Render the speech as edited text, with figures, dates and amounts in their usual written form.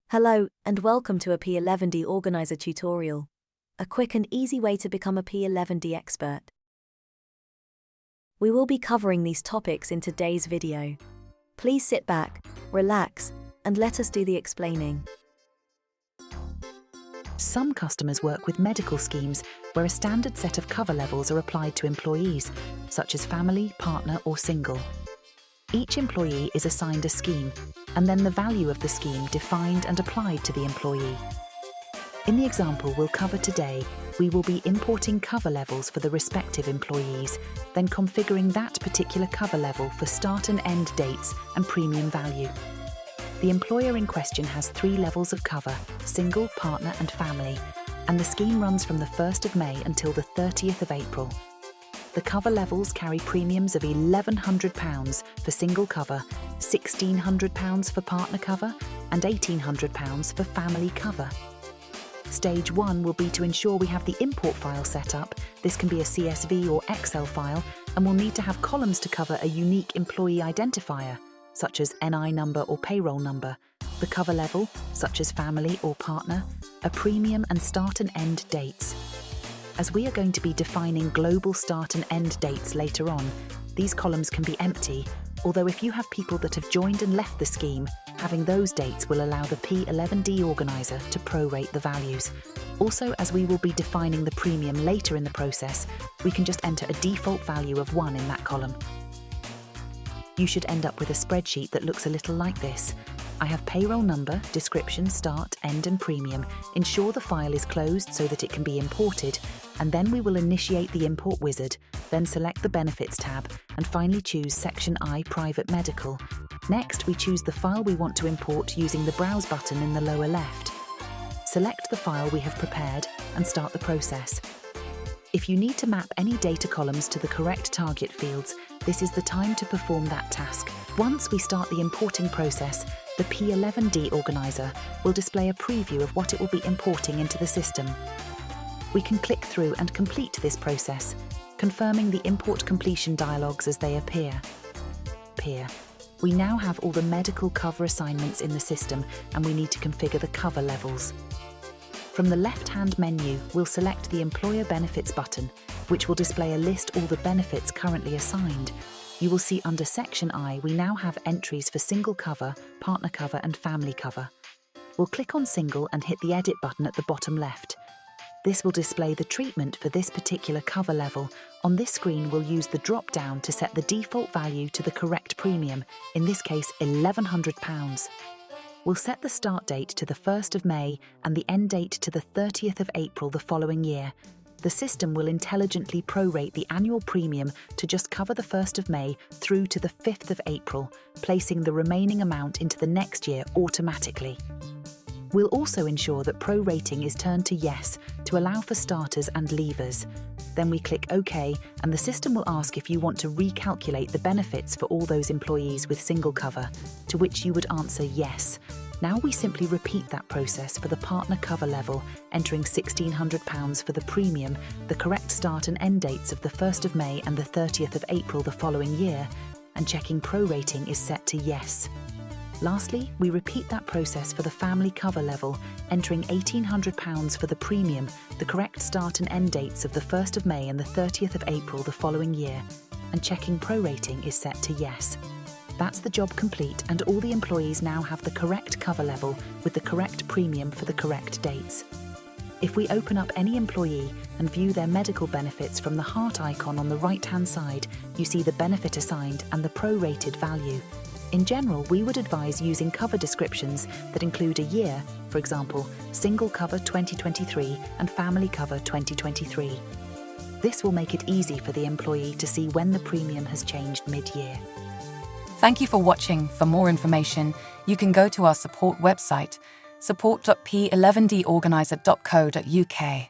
Hello, and welcome to a P11D Organiser tutorial, a quick and easy way to become a P11D expert. We will be covering these topics in today's video. Please sit back, relax, and let us do the explaining. Some customers work with medical schemes where a standard set of cover levels are applied to employees, such as family, partner, or single. Each employee is assigned a scheme, and then the value of the scheme defined and applied to the employee. In the example we'll cover today, we will be importing cover levels for the respective employees, then configuring that particular cover level for start and end dates and premium value. The employer in question has 3 levels of cover: single, partner, and family, and the scheme runs from the 1st of May until the 30th of April. The cover levels carry premiums of £1,100 for single cover, £1,600 for partner cover, and £1,800 for family cover. Stage 1 will be to ensure we have the import file set up. This can be a CSV or Excel file, and will need to have columns to cover a unique employee identifier, such as NI number or payroll number, the cover level, such as family or partner, a premium, and start and end dates. As we are going to be defining global start and end dates later on, these columns can be empty, although if you have people that have joined and left the scheme, having those dates will allow the P11D Organiser to prorate the values. Also, as we will be defining the premium later in the process, we can just enter a default value of 1 in that column. You should end up with a spreadsheet that looks a little like this. I have payroll number, description, start, end, and premium. Ensure the file is closed so that it can be imported, and then we will initiate the import wizard, then select the benefits tab, and finally choose section I, private medical. Next, we choose the file we want to import using the browse button in the lower left. Select the file we have prepared and start the process. If you need to map any data columns to the correct target fields, this is the time to perform that task. Once we start the importing process, the P11D Organiser will display a preview of what it will be importing into the system. We can click through and complete this process, confirming the import completion dialogues as they appear. We now have all the medical cover assignments in the system, and we need to configure the cover levels. From the left-hand menu, we'll select the Employer Benefits button, which will display a list all the benefits currently assigned. You will see under Section I, we now have entries for single cover, partner cover, and family cover. We'll click on Single and hit the Edit button at the bottom left. This will display the treatment for this particular cover level. On this screen, we'll use the drop-down to set the default value to the correct premium, in this case £1,100. We'll set the start date to the 1st of May and the end date to the 30th of April the following year. The system will intelligently prorate the annual premium to just cover the 1st of May through to the 5th of April, placing the remaining amount into the next year automatically. We'll also ensure that prorating is turned to yes to allow for starters and leavers. Then we click OK, and the system will ask if you want to recalculate the benefits for all those employees with single cover, to which you would answer yes. Now we simply repeat that process for the partner cover level, entering £1,600 for the premium, the correct start and end dates of the 1st of May and the 30th of April the following year, and checking prorating is set to yes. Lastly, we repeat that process for the family cover level, entering £1,800 for the premium, the correct start and end dates of the 1st of May and the 30th of April the following year, and checking prorating is set to yes. That's the job complete, and all the employees now have the correct cover level with the correct premium for the correct dates. If we open up any employee and view their medical benefits from the heart icon on the right-hand side, you see the benefit assigned and the prorated value. In general, we would advise using cover descriptions that include a year, for example, single cover 2023 and family cover 2023. This will make it easy for the employee to see when the premium has changed mid-year. Thank you for watching. For more information, you can go to our support website, support.p11dorganiser.co.uk.